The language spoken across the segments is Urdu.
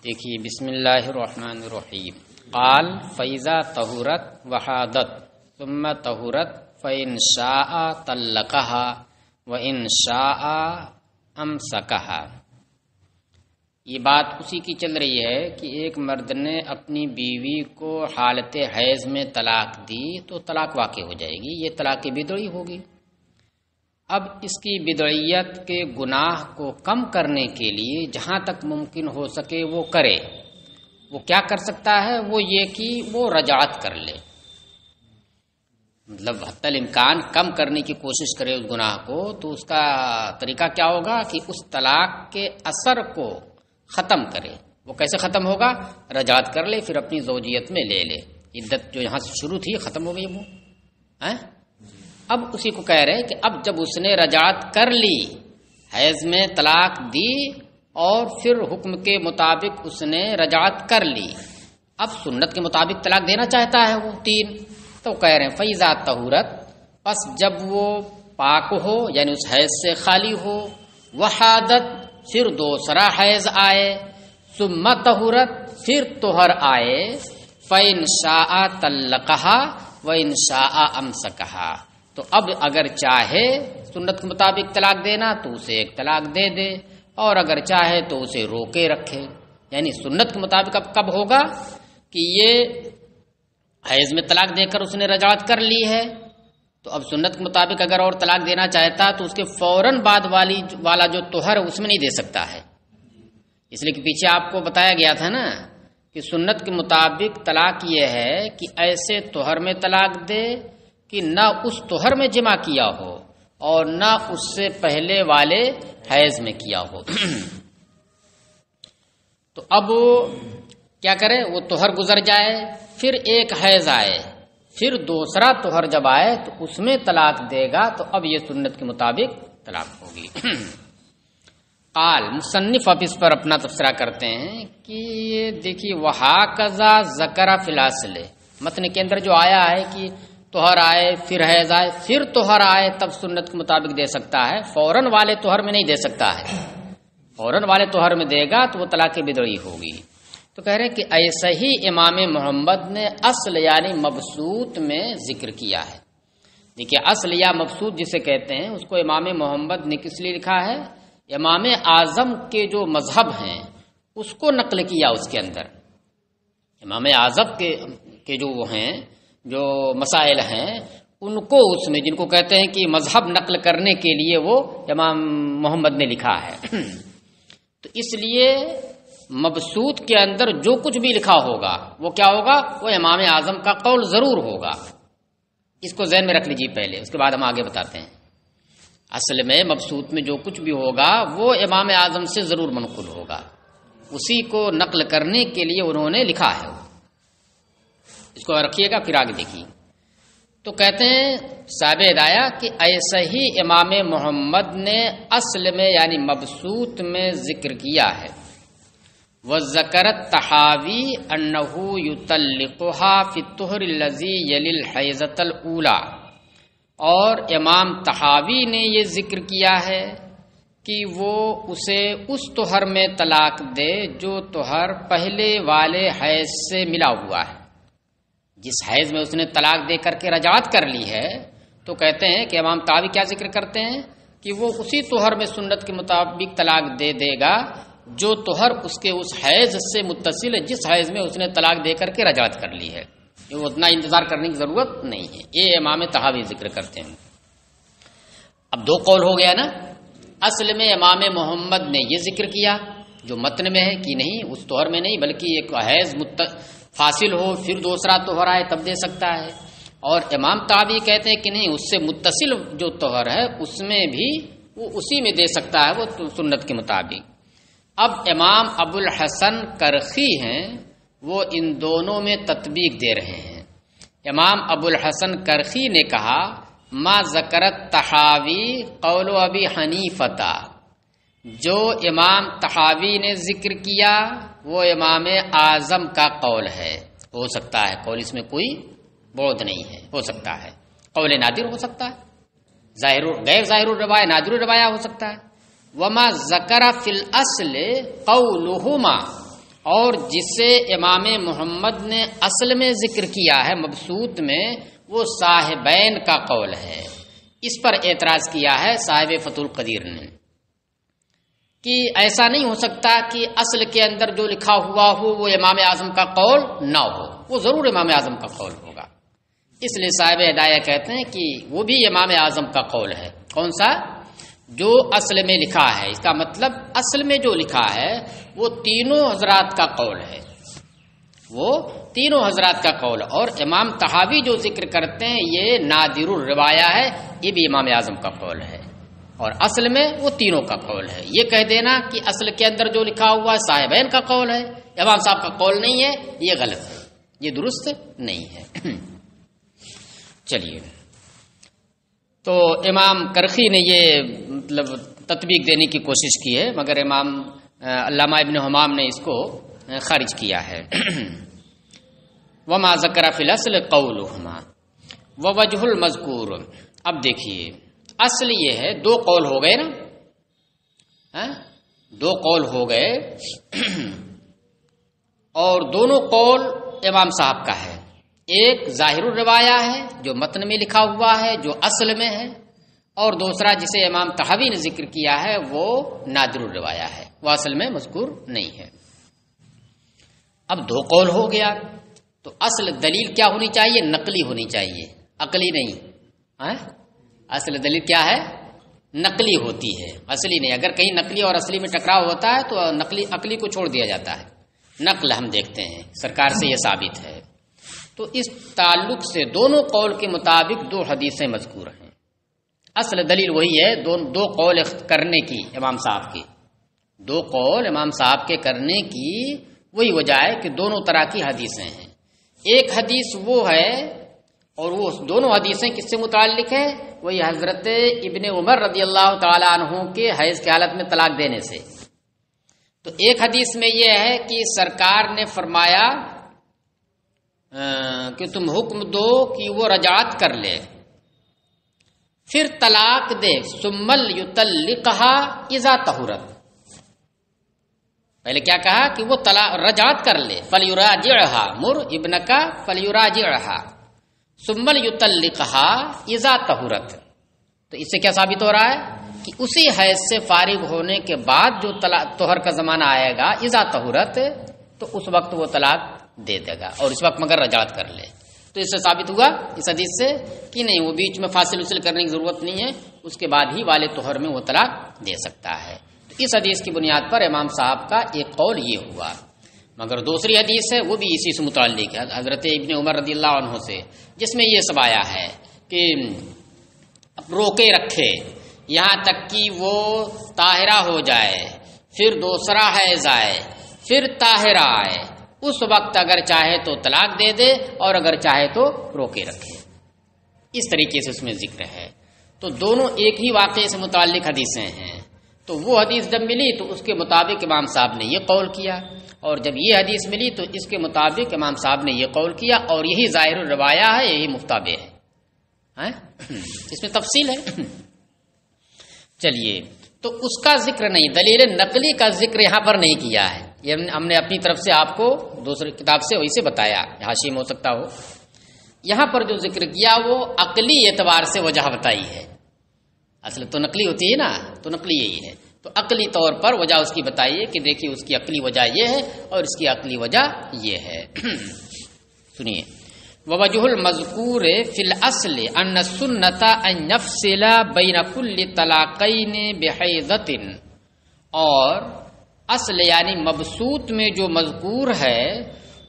دیکھیے بسم اللہ الرحمن الرحیم قال فیضا طہورت وحادت ثم طہورت فإن شاء طلقها وإن شاء امسکها۔ یہ بات اسی کی چل رہی ہے کہ ایک مرد نے اپنی بیوی کو حالت حیض میں طلاق دی تو طلاق واقع ہو جائے گی، یہ طلاق بدعی ہوگی۔ اب اس کی بدعیت کے گناہ کو کم کرنے کے لیے جہاں تک ممکن ہو سکے وہ کرے۔ وہ کیا کر سکتا ہے؟ وہ یہ کہ وہ رجعت کر لے، مطلب حتی الامکان کم کرنے کی کوشش کرے اس گناہ کو۔ تو اس کا طریقہ کیا ہوگا کہ اس طلاق کے اثر کو ختم کرے۔ وہ کیسے ختم ہوگا؟ رجعت کر لے، پھر اپنی زوجیت میں لے لے۔ عدت جو یہاں سے شروع تھی ختم ہو گئی وہ اب اسی کو کہہ رہے کہ اب جب اس نے رجعت کر لی، حیض میں طلاق دی اور پھر حکم کے مطابق اس نے رجعت کر لی، اب سنت کے مطابق طلاق دینا چاہتا ہے وہ 3، تو کہہ رہے ہیں فیضا طہورت، پس جب وہ پاک ہو یعنی اس حیض سے خالی ہو، وحادت پھر دوسرا حیض آئے، ثم طہورت پھر طہر آئے، فإن شاء طلقها وإن شاء امسکها، تو اب اگر چاہے سنت کے مطابق طلاق دینا تو اسے ایک طلاق دے دے، اور اگر چاہے تو اسے روکے رکھے۔ یعنی سنت کے مطابق اب کب ہوگا کہ یہ حیض میں طلاق دے کر اس نے رجعت کر لی ہے، تو اب سنت کے مطابق اگر اور طلاق دینا چاہتا تو اس کے فوراً بعد والا جو طہر ہے اس میں نہیں دے سکتا ہے، اس لیے کہ پیچھے آپ کو بتایا گیا تھا نا کہ سنت کے مطابق طلاق یہ ہے کہ ایسے طہر میں طلاق دے کہ نہ اس طہر میں جمع کیا ہو اور نہ اس سے پہلے والے حیض میں کیا ہو۔ تو اب کیا کرے؟ وہ طہر گزر جائے، پھر ایک حیض آئے، پھر دوسرا طہر جب آئے تو اس میں طلاق دے گا، تو اب یہ سنت کے مطابق طلاق ہوگی۔ قال مصنف اب اس پر اپنا تبصرہ کرتے ہیں کہ یہ دیکھیے وہاکذا ذکر فی الاصل، متن کے اندر جو آیا ہے کہ طہر آئے پھر حیض آئے پھر طہر آئے تب سنت کے مطابق دے سکتا ہے، فوراً والے طہر میں نہیں دے سکتا ہے۔ فوراً والے طہر میں دے گا تو وہ طلاق بدعی ہوگی۔ تو کہہ رہے ہیں کہ ایسا ہی امام محمد نے اصل یعنی مبسوط میں ذکر کیا ہے۔ دیکھیے اصل یا مبسوط جسے کہتے ہیں اس کو امام محمد نے کس لیے لکھا ہے؟ امام اعظم کے جو مذہب ہیں اس کو نقل کیا، اس کے اندر امام اعظم کے جو وہ ہیں جو مسائل ہیں ان کو اس میں جن کو کہتے ہیں کہ مذہب نقل کرنے کے لیے وہ امام محمد نے لکھا ہے۔ تو اس لیے مبسوط کے اندر جو کچھ بھی لکھا ہوگا وہ کیا ہوگا؟ وہ امام اعظم کا قول ضرور ہوگا۔ اس کو ذہن میں رکھ لیجیے پہلے، اس کے بعد ہم آگے بتاتے ہیں۔ اصل میں مبسوط میں جو کچھ بھی ہوگا وہ امام اعظم سے ضرور منقول ہوگا، اسی کو نقل کرنے کے لیے انہوں نے لکھا ہے۔ اس کو رکھیے گا پھر آگے دیکھیے۔ تو کہتے ہیں صاحب ہدایہ کہ ایسا ہی امام محمد نے اصل میں یعنی مبسوط میں ذکر کیا ہے۔ وذکر الطحاوی انہ یطلقها فی الطہر الذی یلی الحیضۃ الاولی، اور امام طحاوی نے یہ ذکر کیا ہے کہ وہ اسے اس طہر میں طلاق دے جو طہر پہلے والے حیض سے ملا ہوا ہے۔ جس حیض میں اس نے طلاق دے کر کے رجعت کر لی ہے تو کہتے ہیں کہ امام طحاوی کیا ذکر کرتے ہیں کہ وہ اسی طہر میں سنت کے مطابق طلاق دے گا جو طہر اس کے اس حیض سے متصل ہے جس حیض میں اس نے طلاق دے کر کے رجعت کر لی ہے۔ یہ اتنا انتظار کرنے کی ضرورت نہیں ہے، یہ امام طحاوی ذکر کرتے ہیں۔ اب دو قول ہو گیا نا، اصل میں امام محمد نے یہ ذکر کیا جو متن میں ہے کہ نہیں اس طہر میں نہیں بلکہ ایک حیض فاصل ہو پھر دوسرا طہر آئے تب دے سکتا ہے، اور امام طحاوی کہتے ہیں کہ نہیں اس سے متصل جو طہر ہے اس میں بھی وہ اسی میں دے سکتا ہے وہ سنت کے مطابق۔ اب امام ابو الحسن کرخی ہیں وہ ان دونوں میں تطبیق دے رہے ہیں۔ امام ابو الحسن کرخی نے کہا ما ذکرت طحاوی قول ابی حنیفہ، جو امام طحاوی نے ذکر کیا وہ امام اعظم کا قول ہے۔ ہو سکتا ہے قول اس میں کوئی بعد نہیں ہے، ہو سکتا ہے قول نادر ہو سکتا ہے، غیر ظاہر الروایہ نادر الروایہ ہو سکتا ہے۔ وما ذکر فی الاصل قولہما، اور جسے امام محمد نے اصل میں ذکر کیا ہے مبسوط میں، وہ صاحبین کا قول ہے۔ اس پر اعتراض کیا ہے صاحب فتح القدیر نے کہ ایسا نہیں ہو سکتا کہ اصل کے اندر جو لکھا ہوا ہو وہ امام اعظم کا قول نہ ہو، وہ ضرور امام اعظم کا قول ہوگا۔ اس لیے صاحب ہدایہ کہتے ہیں کہ وہ بھی امام اعظم کا قول ہے۔ کون سا؟ جو اصل میں لکھا ہے، اس کا مطلب اصل میں جو لکھا ہے وہ تینوں حضرات کا قول ہے، وہ تینوں حضرات کا قول۔ اور امام طحاوی جو ذکر کرتے ہیں یہ نادر الروایہ ہے، یہ بھی امام اعظم کا قول ہے، اور اصل میں وہ تینوں کا قول ہے۔ یہ کہہ دینا کہ اصل کے اندر جو لکھا ہوا ہے صاحبین کا قول ہے، امام صاحب کا قول نہیں ہے، یہ غلط ہے، یہ درست نہیں ہے۔ چلیے، تو امام کرخی نے یہ مطلب تطبیق دینے کی کوشش کی ہے، مگر امام علامہ ابن حمام نے اس کو خارج کیا ہے۔ وما ذکر فی الاصل قولہما ووجہ المذکور۔ اب دیکھیے، اصل یہ ہے، دو قول ہو گئے نا، دو قول ہو گئے، اور دونوں قول امام صاحب کا ہے۔ ایک ظاہر الروایہ ہے جو متن میں لکھا ہوا ہے، جو اصل میں ہے، اور دوسرا جسے امام طحاوی نے ذکر کیا ہے وہ نادر الروایہ ہے، وہ اصل میں مذکور نہیں ہے۔ اب دو قول ہو گیا تو اصل دلیل کیا ہونی چاہیے؟ نقلی ہونی چاہیے، عقلی نہیں۔ اصل دلیل کیا ہے؟ نقلی ہوتی ہے، اصلی نہیں۔ اگر کہیں نقلی اور اصلی میں ٹکراؤ ہوتا ہے تو عقلی کو چھوڑ دیا جاتا ہے، نقل ہم دیکھتے ہیں سرکار سے یہ ثابت ہے۔ تو اس تعلق سے دونوں قول کے مطابق دو حدیثیں مذکور ہیں۔ اصل دلیل وہی ہے، دو قول کرنے کی امام صاحب کی، دو قول امام صاحب کے کرنے کی وہی وجہ ہے کہ دونوں طرح کی حدیثیں ہیں۔ ایک حدیث وہ ہے، اور وہ دونوں حدیثیں کس سے متعلق ہے؟ وہی حضرت ابن عمر رضی اللہ تعالی عنہ کے حیض کی حالت میں طلاق دینے سے۔ تو ایک حدیث میں یہ ہے کہ سرکار نے فرمایا کہ تم حکم دو کہ وہ رجعت کر لے، پھر طلاق دے، ثم یطلقھا اذا طہرت۔ پہلے کیا کہا کہ وہ رجعت کر لے، فلیراجعھا، مر ابنک فلیراجعھا ثم یطلقھا اذا طہرت۔ تو اس سے کیا ثابت ہو رہا ہے کہ اسی حیض سے فارغ ہونے کے بعد جو طہر کا زمانہ آئے گا اذا طہرت، تو اس وقت وہ طلاق دے دے گا، اور اس وقت مگر رجعت کر لے۔ تو اس سے ثابت ہوا اس حدیث سے کہ نہیں، وہ بیچ میں فاصل وصل کرنے کی ضرورت نہیں ہے، اس کے بعد ہی والے طہر میں وہ طلاق دے سکتا ہے۔ تو اس حدیث کی بنیاد پر امام صاحب کا ایک قول یہ ہوا، مگر دوسری حدیث ہے وہ بھی اسی سے متعلق ہے، حضرت ابن عمر رضی اللہ عنہ سے، جس میں یہ سب آیا ہے کہ روکے رکھے یہاں تک کہ وہ طاہرہ ہو جائے، پھر دوسرا حیض آئے، پھر طاہرہ آئے، اس وقت اگر چاہے تو طلاق دے دے، اور اگر چاہے تو روکے رکھے۔ اس طریقے سے اس میں ذکر ہے۔ تو دونوں ایک ہی واقعے سے متعلق حدیثیں ہیں۔ تو وہ حدیث جب ملی تو اس کے مطابق امام صاحب نے یہ قول کیا، اور جب یہ حدیث ملی تو اس کے مطابق امام صاحب نے یہ قول کیا، اور یہی ظاہر الروایہ ہے، یہی مفتابع ہے۔ اس میں تفصیل ہے۔ چلیے، تو اس کا ذکر نہیں، دلیل نقلی کا ذکر یہاں پر نہیں کیا ہے، یہ ہم نے اپنی طرف سے آپ کو دوسری کتاب سے ویسے بتایا، حاشی میں ہو سکتا ہو۔ یہاں پر جو ذکر کیا وہ عقلی اعتبار سے وجہ بتائی ہے، اصل تو نقلی ہوتی ہے نا، تو نقلی یہی ہے، تو عقلی طور پر وجہ اس کی بتائیے کہ دیکھیے اس کی عقلی وجہ یہ ہے اور اس کی عقلی وجہ یہ ہے۔ سنیے، ووجہ المذکور فی الاصل ان السنۃ ان یفصل بین کل طلاقین بحیضۃ، اور اصل یعنی مبسوط میں جو مذکور ہے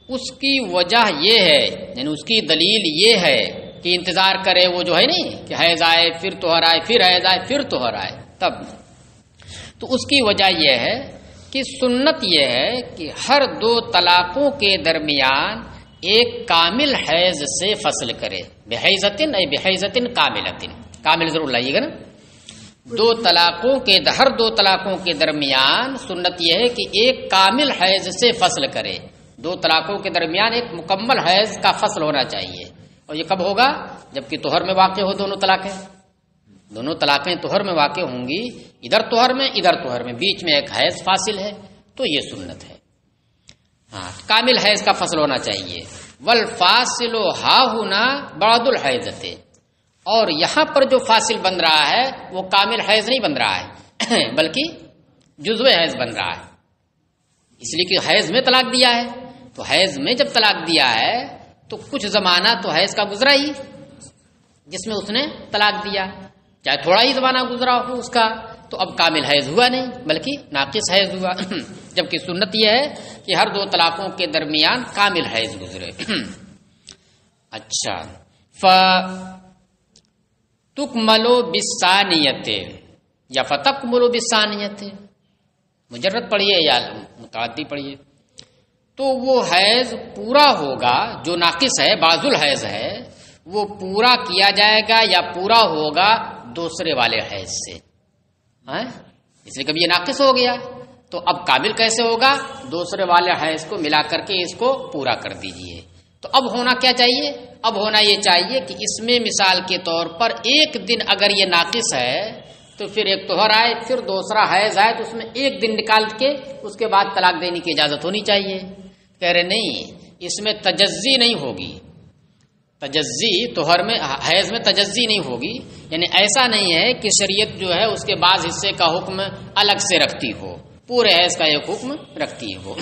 اس کی وجہ یہ ہے، یعنی اس کی دلیل یہ ہے کہ انتظار کرے وہ جو ہے نہیں کہ حیض آئے پھر طہر آئے، پھر حیض آئے پھر طہر آئے، تب تو اس کی وجہ یہ ہے کہ سنت یہ ہے کہ ہر دو طلاقوں کے درمیان ایک کامل حیض سے فصل کرے، بحیضۃ ای بحیضۃ کاملۃ، کامل ضرور لائیے گا نا۔ ہر دو طلاقوں کے درمیان سنت یہ ہے کہ ایک کامل حیض سے فصل کرے، دو طلاقوں کے درمیان ایک مکمل حیض کا فصل ہونا چاہیے، اور یہ کب ہوگا؟ جبکہ طہر میں واقع ہو دونوں طلاقیں طہر میں واقع ہوں گی، ادھر طہر میں ادھر طہر میں، بیچ میں ایک حیض فاصل ہے، تو یہ سنت ہے۔ ہاں کامل حیض کا فصل ہونا چاہیے. والفاصل ہاہنا بعد الحیضۃ، اور یہاں پر جو فاصل بن رہا ہے وہ کامل حیض نہیں بن رہا ہے بلکہ جزو حیض بن رہا ہے، اس لیے کہ حیض میں طلاق دیا ہے. تو حیض میں جب طلاق دیا ہے تو کچھ زمانہ تو حیض کا گزرا ہی جس میں اس نے طلاق دیا، چاہے تھوڑا ہی زمانہ گزرا ہو اس کا، تو اب کامل حیض ہوا نہیں بلکہ ناقص حیض ہوا جبکہ سنت یہ ہے کہ ہر دو طلاقوں کے درمیان کامل حیض گزرے. اچھا، فتکملو بالثانیۃ یا فتکملو بالثانیۃ، مجرد پڑھیے یا متعدی پڑھیے. تو وہ حیض پورا ہوگا جو ناقص ہے، بعض الحیض ہے، وہ پورا کیا جائے گا یا پورا ہوگا دوسرے والے حیض سے. اس لیے کبھی یہ ناقص ہو گیا تو اب کامل کیسے ہوگا؟ دوسرے والے حیض کو ملا کر کے اس کو پورا کر دیجئے. تو اب ہونا کیا چاہیے؟ اب ہونا یہ چاہیے کہ اس میں مثال کے طور پر ایک دن اگر یہ ناقص ہے تو پھر ایک طہر آئے، پھر دوسرا حیض آئے تو اس میں ایک دن نکال کے اس کے بعد طلاق دینے کی اجازت ہونی چاہیے. کہہ رہے نہیں، اس میں تجزی نہیں ہوگی، تجزی طہر میں حیض میں تجزی نہیں ہوگی، یعنی ایسا نہیں ہے کہ شریعت جو ہے اس کے بعض حصے کا حکم الگ سے رکھتی ہو، پورے حیض کا ایک حکم رکھتی ہو.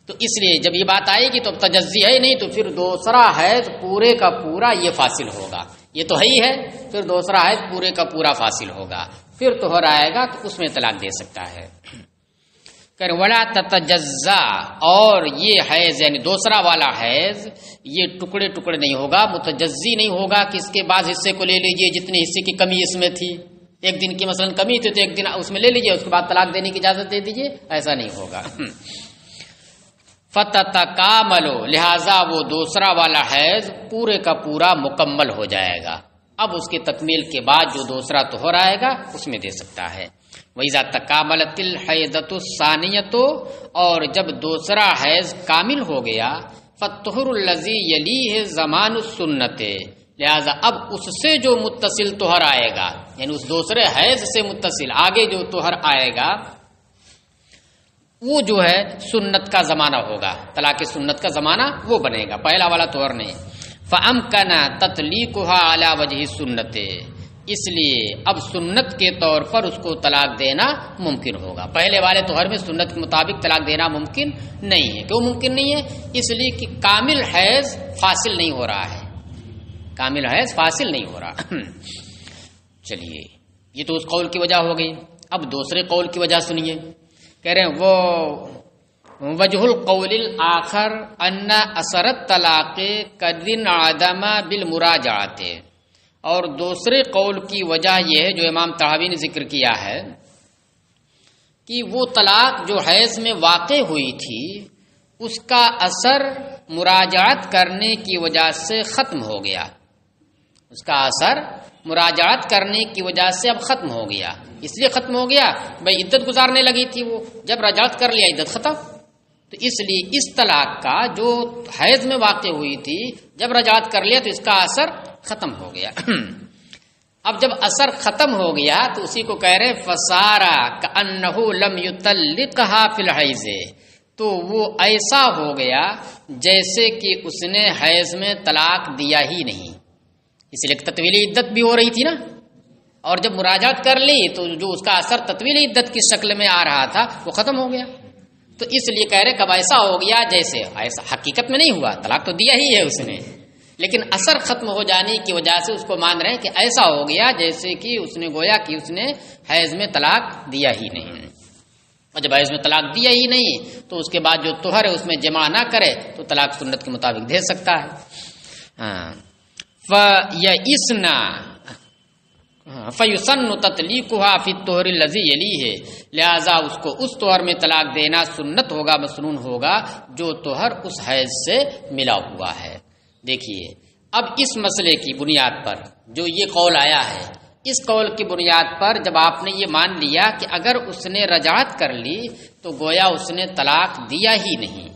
تو اس لیے جب یہ بات آئے گی تو اب تجزی ہے نہیں، تو پھر دوسرا حیض پورے کا پورا یہ فاصل ہوگا، یہ تو ہی ہے، پھر دوسرا حیض پورے کا پورا فاصل ہوگا، پھر طہر آئے گا تو اس میں طلاق دے سکتا ہے. کہ ولا تتجزا، اور یہ حیض یعنی دوسرا والا حیض یہ ٹکڑے ٹکڑے نہیں ہوگا، متجزی نہیں ہوگا کہ اس کے بعد حصے کو لے لیجئے جتنے حصے کی کمی اس میں تھی، ایک دن کی مثلا کمی تھی تو ایک دن اس میں لے لیجئے، اس کے بعد طلاق دینے کی اجازت دے دیجئے، ایسا نہیں ہوگا. فتتکاملو، لہذا وہ دوسرا والا حیض پورے کا پورا مکمل ہو جائے گا. اب اس کے تکمیل کے بعد جو دوسرا طہر آئے گا اس میں دے سکتا ہے. وَإِذَا تَكَامَلَتِ الْحَيْضَةُ الثَّانِيَةُ، اور جب دوسرا حیض کامل ہو گیا، فَالطُّهْرُ الَّذِي يَلِيهِ زَمَانُ السُّنَّةِ، لہذا اب اس سے جو متصل طہر آئے گا، یعنی اس دوسرے حیض سے متصل آگے جو طہر آئے گا وہ جو ہے سنت کا زمانہ ہوگا، طلاق سنت کا زمانہ وہ بنے گا، پہلا والا طہر نہیں. فَأَمْكَنَ تَطْلِيقُهَا عَلَى وَجْهِ السُّنَّةِ، اس لیے اب سنت کے طور پر اس کو طلاق دینا ممکن ہوگا. پہلے والے طہر میں سنت کے مطابق طلاق دینا ممکن نہیں ہے. کیوں ممکن نہیں ہے؟ اس لیے کہ کامل حیض فاصل نہیں ہو رہا ہے، کامل حیض فاصل نہیں ہو رہا. چلیے، یہ تو اس قول کی وجہ ہو گئی. اب دوسرے قول کی وجہ سنیے. کہہ رہے ہیں وہ وجہ القول الآخر ان اثر الطلاق قدن عدم بالمراجعات، اور دوسرے قول کی وجہ یہ ہے جو امام طحاوی نے ذکر کیا ہے کہ وہ طلاق جو حیض میں واقع ہوئی تھی اس کا اثر مراجعت کرنے کی وجہ سے ختم ہو گیا، اس کا اثر مراجعت کرنے کی وجہ سے اب ختم ہو گیا. اس لیے ختم ہو گیا بھائی عدت گزارنے لگی تھی، وہ جب رجعت کر لیا عدت ختم. تو اس لیے اس طلاق کا جو حیض میں واقع ہوئی تھی جب رجعت کر لیا تو اس کا اثر ختم ہو گیا. اب جب اثر ختم ہو گیا تو اسی کو کہہ رہے فسارا کأنہ لم یطلقها فی الحیض، تو وہ ایسا ہو گیا جیسے کہ اس نے حیض میں طلاق دیا ہی نہیں. اس لیے تطویلی عدت بھی ہو رہی تھی نا، اور جب مراجعت کر لی تو جو اس کا اثر تطویلی عدت کی شکل میں آ رہا تھا وہ ختم ہو گیا. تو اس لیے کہہ رہے کب ایسا ہو گیا جیسے، ایسا حقیقت میں نہیں ہوا، طلاق تو دیا ہی ہے اس نے، لیکن اثر ختم ہو جانے کی وجہ سے اس کو مان رہے ہیں کہ ایسا ہو گیا جیسے کہ اس نے گویا کہ اس نے حیض میں طلاق دیا ہی نہیں. اور جب حیض میں طلاق دیا ہی نہیں تو اس کے بعد جو طہر ہے اس میں جمع نہ کرے تو طلاق سنت کے مطابق دے سکتا ہے. فَيُسَنُّ تَطْلِيقُهَا فِي الطُّهْرِ الَّذِي يَلِيهِ، لہذا اس کو اس طہر میں طلاق دینا سنت ہوگا، مسنون ہوگا جو طہر اس حیض سے ملا ہوا ہے. دیکھیے اب اس مسئلے کی بنیاد پر جو یہ قول آیا ہے، اس قول کی بنیاد پر جب آپ نے یہ مان لیا کہ اگر اس نے رجعت کر لی تو گویا اس نے طلاق دیا ہی نہیں،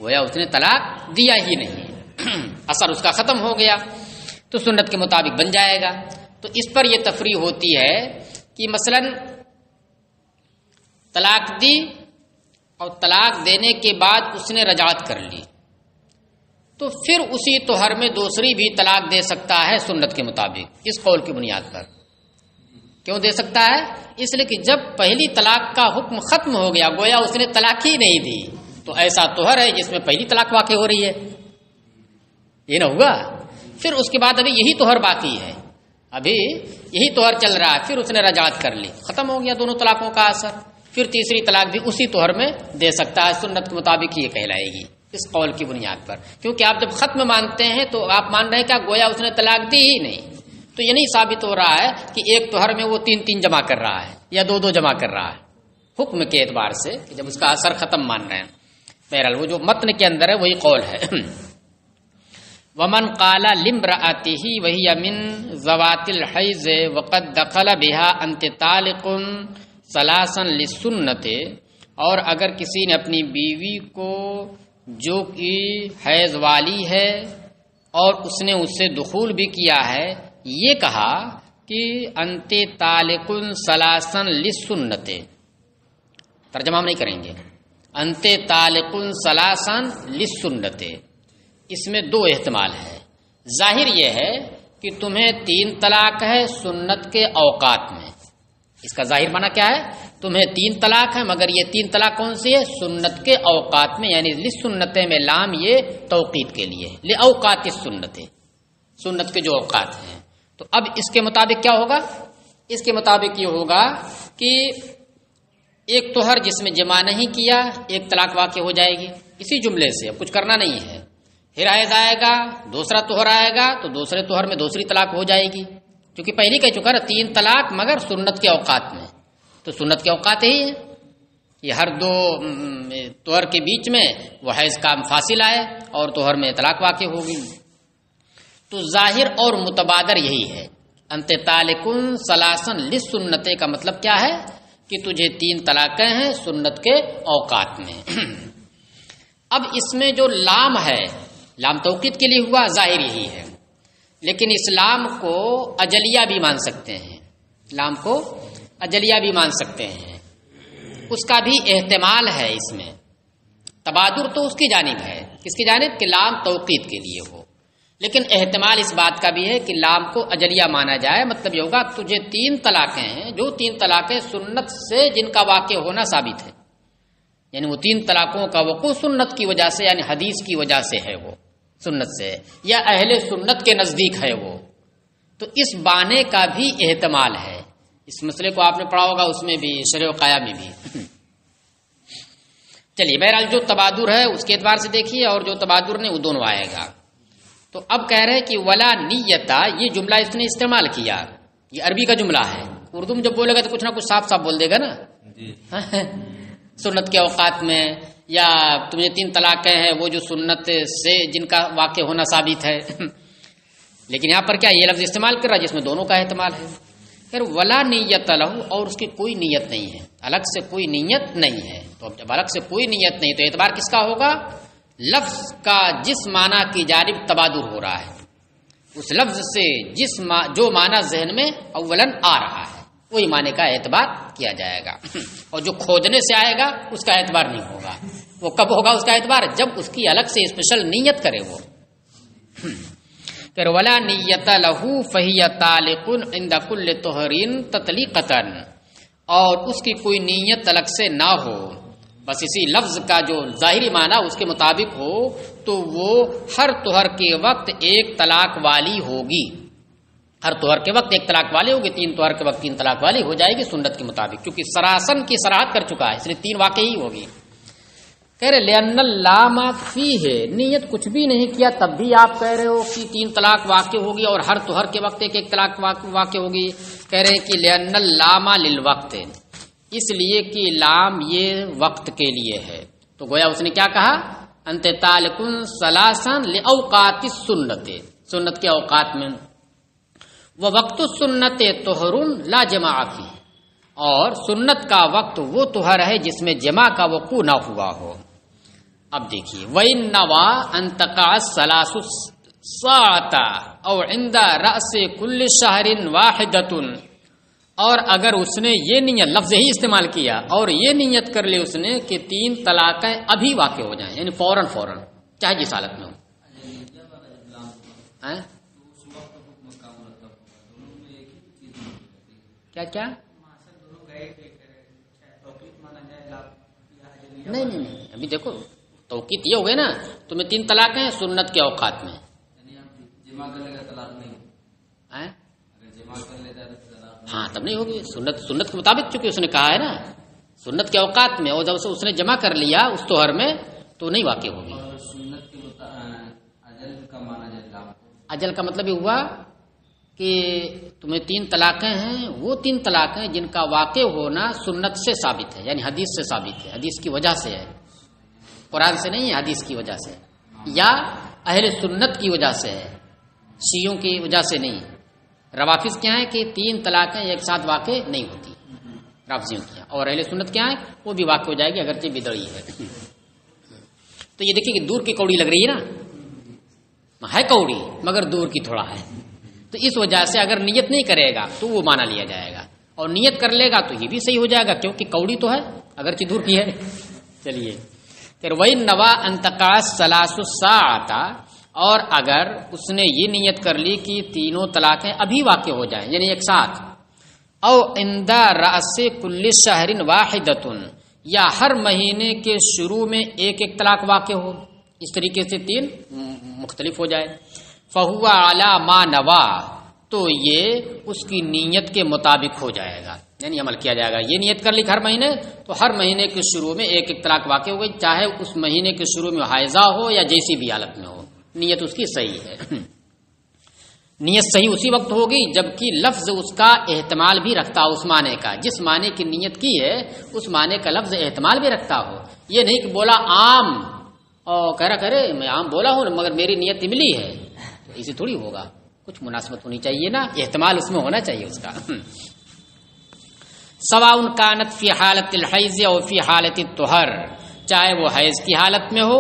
گویا اس نے طلاق دیا ہی نہیں، اثر اس کا ختم ہو گیا تو سنت کے مطابق بن جائے گا. تو اس پر یہ تفریح ہوتی ہے کہ مثلا طلاق دی اور طلاق دینے کے بعد اس نے رجعت کر لی تو پھر اسی طہر میں دوسری بھی طلاق دے سکتا ہے سنت کے مطابق، اس قول کی بنیاد پر۔ کیوں دے سکتا ہے؟ اس لیے کہ جب پہلی طلاق کا حکم ختم ہو گیا، گویا اس نے طلاق ہی نہیں دی، تو ایسا طہر ہے جس میں پہلی طلاق واقع ہو رہی ہے، یہ نہ ہوا؟ پھر اس کے بعد ابھی یہی طہر باقی ہے، ابھی یہی طہر چل رہا ہے، پھر اس نے رجعت کر لی، ختم ہو گیا دونوں طلاقوں کا اثر، پھر تیسری طلاق بھی اسی طہر میں دے سکتا ہے، سنت کے مطابق یہ کہلائے گی اس قول کی بنیاد پر۔ کیونکہ آپ جب ختم مانتے ہیں تو آپ مان رہے ہیں کہ گویا اس نے طلاق دی ہی نہیں، تو یہ نہیں ثابت ہو رہا ہے کہ ایک طہر میں وہ 3 جمع کر رہا ہے یا 2 جمع کر رہا ہے، حکم کے اعتبار سے جب اس کا اثر ختم مان رہے ہیں۔ بہرحال وہ جو متن کے اندر ہے وہی قول ہے۔ ومن قال لامرأته وهي من ذوات الحیض وقد دخل بها انت طالق ثلاثا للسنت، اور اگر کسی نے اپنی بیوی کو جو کہ حیض والی ہے اور اس نے اس سے دخول بھی کیا ہے، یہ کہا کہ انت طالق ثلاثا للسنت، ترجمہ ہم نہیں کریں گے، انت طالق ثلاثا للسنت، اس میں 2 احتمال ہے۔ ظاہر یہ ہے کہ تمہیں 3 طلاق ہے سنت کے اوقات میں، اس کا ظاہر معنی کیا ہے؟ تمہیں 3 طلاق ہے، مگر یہ 3 طلاق کون سی ہے؟ سنت کے اوقات میں، یعنی لسنت میں لام یہ توقید کے لیے، لأوقات السنت، سنت کے جو اوقات ہیں۔ تو اب اس کے مطابق کیا ہوگا؟ اس کے مطابق یہ ہوگا کہ ایک طہر جس میں جمع نہیں کیا، ایک طلاق واقع ہو جائے گی اسی جملے سے، اب کچھ کرنا نہیں ہے۔ پھر حیض آئے گا، دوسرا طہر آئے گا تو دوسرے طہر میں دوسری طلاق ہو جائے گی، کیونکہ پہلی کہہ چکا نا 3 طلاق مگر سنت کے اوقات میں، تو سنت کے اوقات ہی ہے، یہ ہر 2 طہر کے بیچ میں وہ حیض کا فاصل آئے اور طہر میں طلاق واقع ہوگی۔ تو ظاہر اور متبادر یہی ہے، انت طالق ثلاثا للسنت کا مطلب کیا ہے کہ تجھے 3 طلاقیں ہیں سنت کے اوقات میں۔ اب اس میں جو لام ہے، لام توقید کے لیے ہوا، ظاہر یہی ہے، لیکن اس لام کو اجلیہ بھی مان سکتے ہیں، لام کو اجلیہ بھی مان سکتے ہیں، اس کا بھی احتمال ہے۔ اس میں تبادر تو اس کی جانب ہے، کس کی جانب؟ کہ لام توقید کے لیے ہو، لیکن احتمال اس بات کا بھی ہے کہ لام کو اجلیہ مانا جائے، مطلب یہ ہوگا تجھے 3 طلاقیں ہیں، جو 3 طلاقیں سنت سے جن کا واقع ہونا ثابت ہے، یعنی وہ 3 طلاقوں کا وقوع سنت کی وجہ سے، یعنی حدیث کی وجہ سے ہے، وہ سنت سے یا اہل سنت کے نزدیک ہے وہ، تو اس بانے کا بھی احتمال ہے۔ اس مسئلے کو آپ نے پڑھا ہوگا اس میں بھی، شرح وقایہ میں بھی۔ چلیے بہرحال جو تبادر ہے اس کے اعتبار سے دیکھیے، اور جو تبادر نہیں وہ دونوں آئے گا۔ تو اب کہہ رہے کہ ولا نیتا، یہ جملہ اس نے استعمال کیا، یہ عربی کا جملہ ہے، اردو میں جب بولے گا تو کچھ نہ کچھ صاف صاف بول دے گا نا، سنت کے اوقات میں، یا تمہیں 3 طلاقیں ہیں وہ جو سنت سے جن کا واقع ہونا ثابت ہے، لیکن یہاں پر کیا یہ لفظ استعمال کر رہا ہے جس میں دونوں کا احتمال ہے۔ پھر ولا نیت لہو، اور اس کی کوئی نیت نہیں ہے، الگ سے کوئی نیت نہیں ہے، تو جب الگ سے کوئی نیت نہیں تو اعتبار کس کا ہوگا؟ لفظ کا جس معنی کی جانب تبادر ہو رہا ہے، اس لفظ سے جو معنی ذہن میں اولاً آ رہا ہے وہی معنی کا اعتبار کیا جائے گا، اور جو کھوجنے سے آئے گا اس کا اعتبار نہیں ہوگا۔ وہ کب ہوگا اس کا اعتبار؟ جب اس کی الگ سے اسپیشل نیت کرے وہ۔ پھر ولا نیت لہو فہی طالق عند کل طہر تطلیقۃ، اور اس کی کوئی نیت الگ سے نہ ہو، بس اسی لفظ کا جو ظاہری معنی اس کے مطابق ہو تو وہ ہر طہر کے وقت 1 طلاق والی ہوگی، ہر طہر کے وقت 1 طلاق والی ہوگی، 3 طہر کے وقت 3 طلاق والی ہو جائے گی سنت کے مطابق، کیونکہ سراسن کی صراحت کر چکا ہے، اس لیے 3 واقع ہی ہوگی۔ کہہ رہے لأن اللام فیہ، نیت کچھ بھی نہیں کیا تب بھی آپ کہہ رہے ہو کہ 3 طلاق واقع ہوگی اور ہر طہر کے وقت 1 طلاق واقع ہوگی۔ کہہ رہے کہ لأن اللام للوقت، اس لیے کہ لام یہ وقت کے لیے ہے، تو گویا اس نے کیا کہا؟ انت طالق ثلاثا لأوقات السنت، سنت کے اوقات میں، ووقت السنت طہر لا جمع فیہ، اور سنت کا وقت وہ طہر ہے جس میں جمع کا وقوع نہ ہوا ہو۔ اب دیکھیے وَإِن نَوَى أَن تَقَعَ الثَّلَاثُ السَّاعَةَ أَوْ عِندَ رَأْسِ كُلِّ شَهْرٍ وَاحِدَةٌ اور اگر اس نے یہ نیت لفظ ہی استعمال کیا اور یہ نیت کر لی اس نے کہ 3 طلاقیں ابھی واقع ہو جائیں، یعنی فوراً چاہے جس حالت میں ہو، کیا نہیں ابھی دیکھو توقیت یہ ہو گئے نا، تمہیں 3 طلاقیں ہیں سنت کے اوقات میں، ہاں تب نہیں ہوگی، سنت کے مطابق چونکہ اس نے کہا ہے نا سنت کے اوقات میں، اور جب اس نے جمع کر لیا اس طہر میں تو نہیں واقع ہوگی۔ اجل کا مطلب یہ ہوا کہ تمہیں 3 طلاقیں ہیں، وہ 3 طلاقیں جن کا واقع ہونا سنت سے ثابت ہے، یعنی حدیث سے ثابت ہے، حدیث کی وجہ سے ہے، قرآن سے نہیں ہے، حدیث کی وجہ سے یا اہل سنت کی وجہ سے ہے، شیعوں کی وجہ سے نہیں۔ روافض کیا ہے کہ 3 طلاقیں ایک ساتھ واقع نہیں ہوتی رافضیوں کی، اور اہل سنت کیا ہے وہ بھی واقع ہو جائے گی اگرچہ بدعی ہے۔ تو یہ دیکھیے کہ دور کی کوڑی لگ رہی ہے نا، ہے کوڑی مگر دور کی تھوڑا ہے، تو اس وجہ سے اگر نیت نہیں کرے گا تو وہ مانا لیا جائے گا، اور نیت کر لے گا تو یہ بھی صحیح ہو جائے گا کیونکہ کوڑی تو ہے اگرچہ دور کی ہے۔ چلیے پھر وَإِن نَوَىٰ أَن تَقَعَ الثَّلَاثُ السَّاعَةَ، اور اگر اس نے یہ نیت کر لی کہ 3 طلاقیں ابھی واقع ہو جائیں یعنی ایک ساتھ، او عند رأس کل شہر واحدۃ، یا ہر مہینے کے شروع میں ایک طلاق واقع ہو، اس طریقے سے 3 مختلف ہو جائے، فہو علی ما نوا، تو یہ اس کی نیت کے مطابق ہو جائے گا، یعنی عمل کیا جائے گا۔ یہ نیت کر لی ہر مہینے، تو ہر مہینے کے شروع میں ایک طلاق واقع ہو گئی، چاہے اس مہینے کے شروع میں حائضہ ہو یا جیسی بھی حالت میں ہو، نیت اس کی صحیح ہے۔ نیت صحیح اسی وقت ہوگی جبکہ لفظ اس کا احتمال بھی رکھتا ہو، اس معنی کا جس معنی کی نیت کی ہے اس معنی کا لفظ احتمال بھی رکھتا ہو، یہ نہیں کہ بولا عام اور کہہ رہا کرے میں عام بولا ہوں مگر میری نیت عملی ہے، تو ایسے تھوڑی ہوگا، کچھ مناسبت ہونی چاہیے نا، احتمال اس میں ہونا چاہیے اس کا۔ سواء کانت فی حالت الحیض اور فی حالت الطہر، چاہے وہ حیض کی حالت میں ہو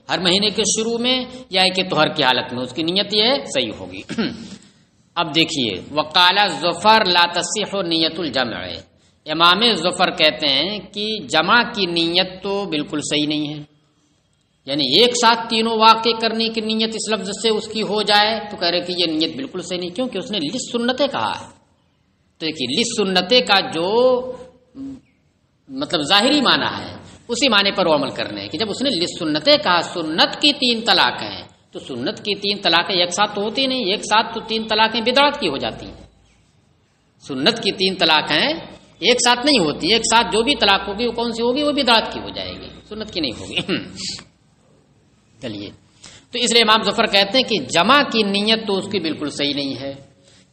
ہر مہینے کے شروع میں یا کہ طہر کی حالت میں، اس کی نیت یہ صحیح ہوگی۔ اب دیکھیے وقال ظفر لا تصح نیت الجمع، امام ظفر کہتے ہیں کہ جمع کی نیت تو بالکل صحیح نہیں ہے، یعنی ایک ساتھ 3 واقع کرنے کی نیت اس لفظ سے اس کی ہو جائے تو کہہ رہے کہ یہ نیت بالکل صحیح نہیں، کیونکہ اس نے لسنتیں کہا ہے۔ تو دیکھیے لسنتیں کا جو مطلب ظاہری معنی ہے اسی معنی پر وہ عمل کرنے ہے کہ جب اس نے لسنتیں کہا سنت کی 3 طلاقیں ہیں، تو سنت کی 3 طلاقیں ایک ساتھ تو ہوتی نہیں، ایک ساتھ تو 3 طلاقیں بدعت کی ہو جاتی ہیں، سنت کی 3 طلاقیں ایک ساتھ نہیں ہوتی، ایک ساتھ جو بھی طلاق ہوگی وہ کون سی ہوگی، وہ بدعت کی ہو جائے گی، سنت کی نہیں ہوگی۔ چلیے تو اس لیے امام ظفر کہتے ہیں کہ جمع کی نیت تو اس کی بالکل صحیح نہیں ہے،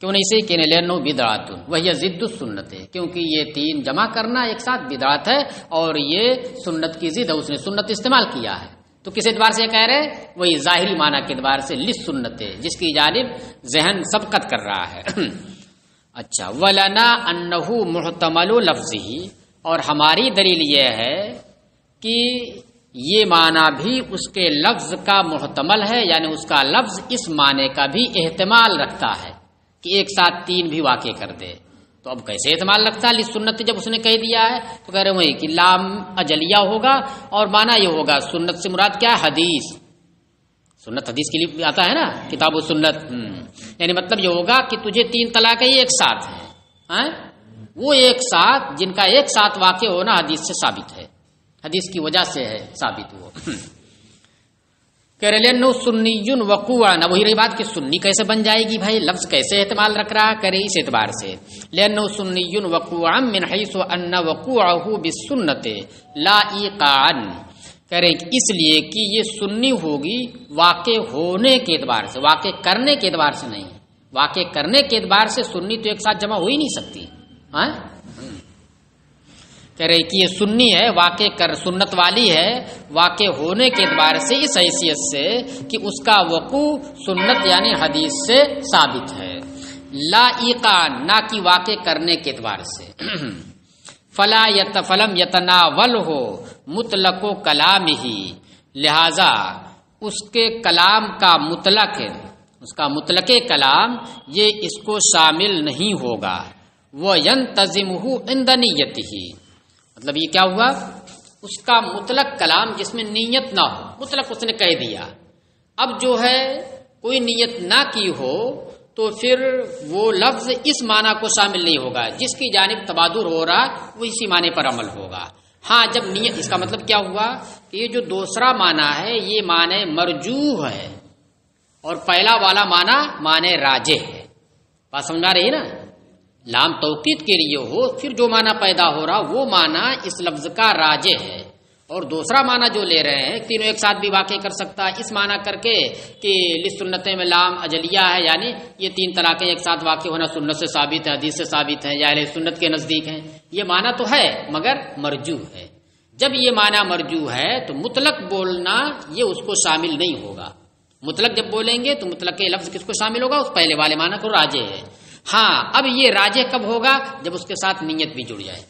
کیوں نہیں صحیح، کہنے لینو بدعت وہی ضد السنت ہے، کیونکہ یہ 3 جمع کرنا ایک ساتھ بدعت ہے اور یہ سنت کی ضد ہے، اس نے سنت استعمال کیا ہے، تو کس اعتبار سے کہہ رہے وہی ظاہری معنی کے اعتبار سے لسنت ہے جس کی جانب ذہن سبقت کر رہا ہے۔ اچھا ولنا انہ محتمل لفظہ، اور ہماری دلیل یہ ہے کہ یہ معنی بھی اس کے لفظ کا محتمل ہے، یعنی اس کا لفظ اس معنی کا بھی احتمال رکھتا ہے کہ ایک ساتھ 3 بھی واقع کر دے، تو اب کیسے احتمال رکھتا ہے لسنت جب اس نے کہہ دیا ہے، تو کہہ رہے وہی کہ لام اجلیہ ہوگا، اور معنی یہ ہوگا سنت سے مراد کیا ہے، حدیث، سنت حدیث کے لیے آتا ہے نا کتاب و سنت، یعنی مطلب یہ ہوگا کہ تجھے 3 طلاقیں ایک ساتھ ہیں، وہ ایک ساتھ جن کا ایک ساتھ واقع ہونا حدیث سے ثابت ہے، حدیث کی وجہ سے ہے ثابت ہوا۔ کہہ رہے لینو سنی وقوعا، وہی رہی بات کہ سنی کیسے بن جائے گی بھائی، لفظ کیسے احتمال رکھ رہا، کرے اس اعتبار سے لینو سنی وقوعا من حیث ان وقوعه بالسنت لا ایقاعا، کہہ رہے کہ اس لیے کہ یہ سنی ہوگی واقع ہونے کے اعتبار سے، واقع کرنے کے اعتبار سے نہیں، واقع کرنے کے اعتبار سے سنی تو ایک ساتھ جمع ہو ہی نہیں سکتی، کہہ رہے کہ یہ سنی ہے، واقع کر سنت والی ہے واقع ہونے کے اعتبار سے اس حیثیت سے کہ اس کا وقوع سنت یعنی حدیث سے ثابت ہے، لا ایقاع، نہ کہ واقع کرنے کے اعتبار سے۔ فلم یتناول ہو مطلق و کلام ہی، لہذا اس کے کلام کا مطلق، اس کا مطلق کلام یہ اس کو شامل نہیں ہوگا، وَيَنْتَظِمُهُ عِنْدَ نِيَّتِهِ، مطلب یہ کیا ہوا، اس کا مطلق کلام جس میں نیت نہ ہو، مطلق اس نے کہہ دیا، اب جو ہے کوئی نیت نہ کی ہو تو پھر وہ لفظ اس معنی کو شامل نہیں ہوگا، جس کی جانب تبادر ہو رہا وہ اسی معنی پر عمل ہوگا۔ ہاں جب نیت، اس کا مطلب کیا ہوا کہ یہ جو دوسرا معنی ہے یہ معنی مرجوح ہے اور پہلا والا معنی راجح ہے۔ بات سمجھ آ رہی ہے نا، لام توقید کے لیے ہو پھر جو معنی پیدا ہو رہا وہ معنی اس لفظ کا راجح ہے، اور دوسرا معنی جو لے رہے ہیں تینوں ایک ساتھ بھی واقع کر سکتا ہے، اس معنی کر کے کہ لسنت میں لام اجلیہ ہے، یعنی یہ تین طلاقیں ایک ساتھ واقع ہونا سنت سے ثابت ہے، حدیث سے ثابت ہے یا اہل سنت کے نزدیک ہیں، یہ معنی تو ہے مگر مرجوح ہے۔ جب یہ معنی مرجوح ہے تو مطلق بولنا یہ اس کو شامل نہیں ہوگا، مطلق جب بولیں گے تو مطلق کے لفظ کس کو شامل ہوگا، اس پہلے والے معنی کو راجح ہے۔ ہاں اب یہ راجح کب ہوگا، جب اس کے ساتھ نیت بھی جڑ جائے،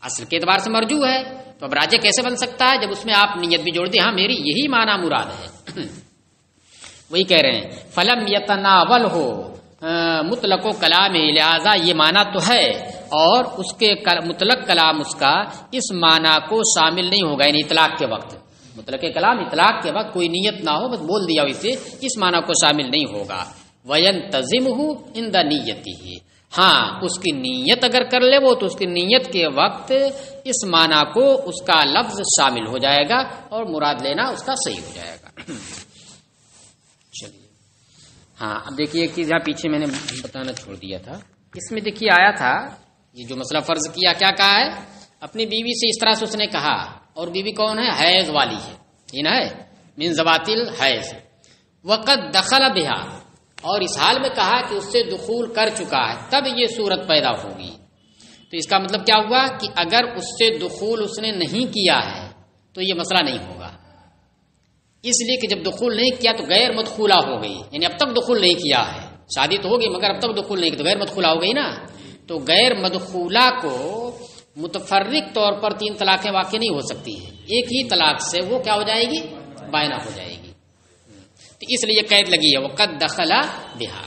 اصل کے اعتبار سے مرجوح ہے تو اب راجح کیسے بن سکتا ہے، جب اس میں آپ نیت بھی جوڑ دیں، ہاں میری یہی معنی مراد ہے۔ وہی کہہ رہے ہیں فلم یتناول ہو مطلق و کلام، لہذا یہ معنی تو ہے اور اس کے مطلق کلام اس کا اس معنی کو شامل نہیں ہوگا، یعنی اطلاق کے وقت، مطلق کلام اطلاق کے وقت کوئی نیت نہ ہو بس بول دیا اسے، اس معنی کو شامل نہیں ہوگا۔ وَيَنْتَظِمُهُ عِنْدَ نِيَّتِهِ، ہاں اس کی نیت اگر کر لے وہ تو اس کی نیت کے وقت اس معنی کو اس کا لفظ شامل ہو جائے گا اور مراد لینا اس کا صحیح ہو جائے گا۔ چلیے ہاں اب دیکھیے ایک چیز یہاں پیچھے میں نے بتانا چھوڑ دیا تھا، اس میں دیکھیے آیا تھا یہ جو مسئلہ فرض کیا، کیا کہا ہے، اپنی بیوی سے اس طرح سے اس نے کہا، اور بیوی کون ہے، حیض والی ہے، یہ نا ہے من ذوات الحیض، وقد دخل بہا، اور اس حال میں کہا کہ اس سے دخول کر چکا ہے، تب یہ صورت پیدا ہوگی۔ تو اس کا مطلب کیا ہوا کہ اگر اس سے دخول اس نے نہیں کیا ہے تو یہ مسئلہ نہیں ہوگا، اس لیے کہ جب دخول نہیں کیا تو غیر مدخولہ ہو گئی، یعنی اب تک دخول نہیں کیا ہے، شادی تو ہوگی مگر اب تک دخول نہیں کیا تو غیر مدخولہ ہو گئی نا، تو غیر مدخولہ کو متفرق طور پر تین طلاقیں واقع نہیں ہو سکتی ہیں، ایک ہی طلاق سے وہ کیا ہو جائے گی، بائنہ ہو جائے گی، تو اس لیے قید لگی ہے وقد دخل بہا۔